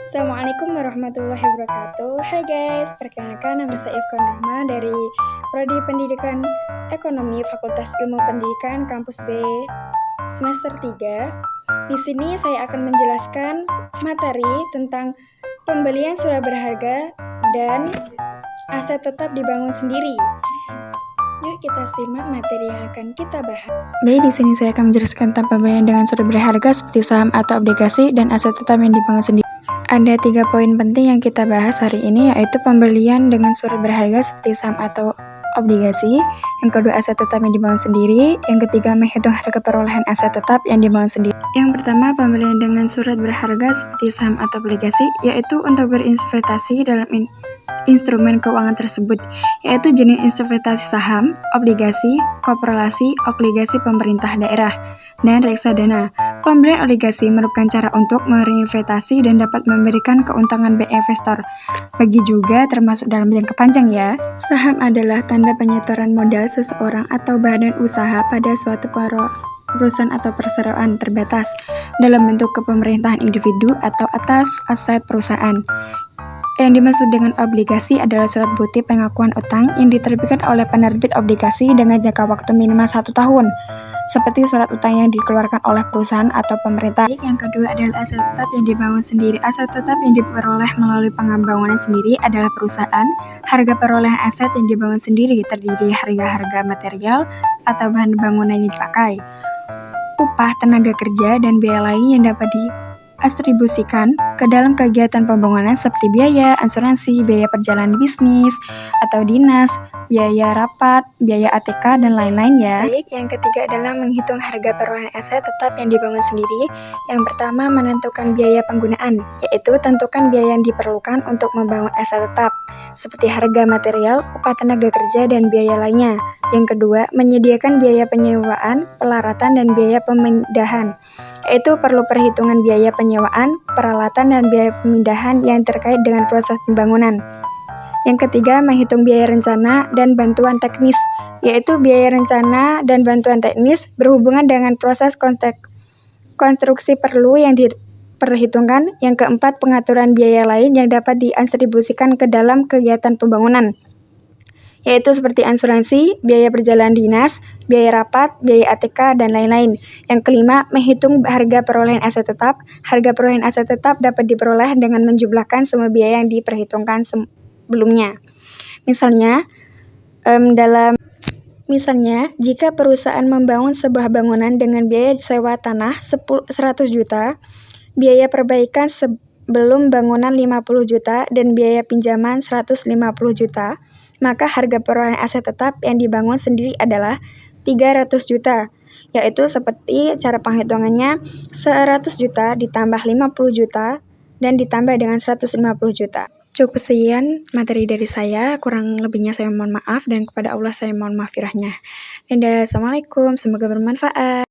Assalamualaikum warahmatullahi wabarakatuh. Hai guys, perkenalkan nama saya Ifkan Rahma dari Prodi Pendidikan Ekonomi Fakultas Ilmu Pendidikan Kampus B semester 3. Di sini saya akan menjelaskan materi tentang pembelian surat berharga dan aset tetap dibangun sendiri. Yuk kita simak materi yang akan kita bahas. Baik, di sini saya akan menjelaskan tentang pembelian dengan surat berharga seperti saham atau obligasi dan aset tetap yang dibangun sendiri. Ada 3 poin penting yang kita bahas hari ini, yaitu pembelian dengan surat berharga seperti saham atau obligasi, yang kedua aset tetap yang dibangun sendiri, yang ketiga menghitung harga perolehan aset tetap yang dibangun sendiri. Yang pertama, pembelian dengan surat berharga seperti saham atau obligasi, yaitu untuk berinvestasi dalam instrumen keuangan tersebut, yaitu jenis investasi saham, obligasi, korporasi, obligasi pemerintah daerah, dan reksadana. Pembelian obligasi merupakan cara untuk berinvestasi dan dapat memberikan keuntungan bagi investor. Bagi juga termasuk dalam jangka panjang ya. Saham adalah tanda penyetoran modal seseorang atau badan usaha pada suatu perusahaan atau perseroan terbatas dalam bentuk kepemerintahan individu atau atas aset perusahaan. Yang dimaksud dengan obligasi adalah surat bukti pengakuan utang yang diterbitkan oleh penerbit obligasi dengan jangka waktu minimal 1 tahun, seperti surat utang yang dikeluarkan oleh perusahaan atau pemerintah. Yang kedua adalah aset tetap yang dibangun sendiri. Aset tetap yang diperoleh melalui pembangunan sendiri adalah perusahaan. Harga perolehan aset yang dibangun sendiri terdiri harga-harga material atau bahan bangunan yang dipakai, upah tenaga kerja, dan biaya lain yang dapat diatribusikan ke dalam kegiatan pembangunan seperti biaya asuransi, biaya perjalanan bisnis atau dinas, biaya rapat, biaya ATK, dan lain-lain ya. Baik, yang ketiga adalah menghitung harga perolehan aset tetap yang dibangun sendiri. Yang pertama, menentukan biaya penggunaan, yaitu tentukan biaya yang diperlukan untuk membangun aset tetap, seperti harga material, upah tenaga kerja, dan biaya lainnya. Yang kedua, menyediakan biaya penyewaan, pelaratan, dan biaya pemindahan, yaitu perlu perhitungan biaya penyewaan, peralatan, dan biaya pemindahan yang terkait dengan proses pembangunan. Yang ketiga, menghitung biaya rencana dan bantuan teknis, yaitu biaya rencana dan bantuan teknis berhubungan dengan proses konstruksi perlu yang diperhitungkan. Yang keempat, pengaturan biaya lain yang dapat diatribusikan ke dalam kegiatan pembangunan, yaitu seperti asuransi, biaya perjalanan dinas, biaya rapat, biaya ATK, dan lain-lain. Yang kelima, menghitung harga perolehan aset tetap. Harga perolehan aset tetap dapat diperoleh dengan menjumlahkan semua biaya yang diperhitungkan sebelumnya. Misalnya, jika perusahaan membangun sebuah bangunan dengan biaya sewa tanah 100 juta, biaya perbaikan sebelum bangunan 50 juta, dan biaya pinjaman 150 juta, maka harga perolehan aset tetap yang dibangun sendiri adalah 300 juta, yaitu seperti cara penghitungannya 100 juta ditambah 50 juta dan ditambah dengan 150 juta. Cukup sekian materi dari saya, kurang lebihnya saya mohon maaf, dan kepada Allah saya mohon maghfirahnya. Assalamualaikum, semoga bermanfaat.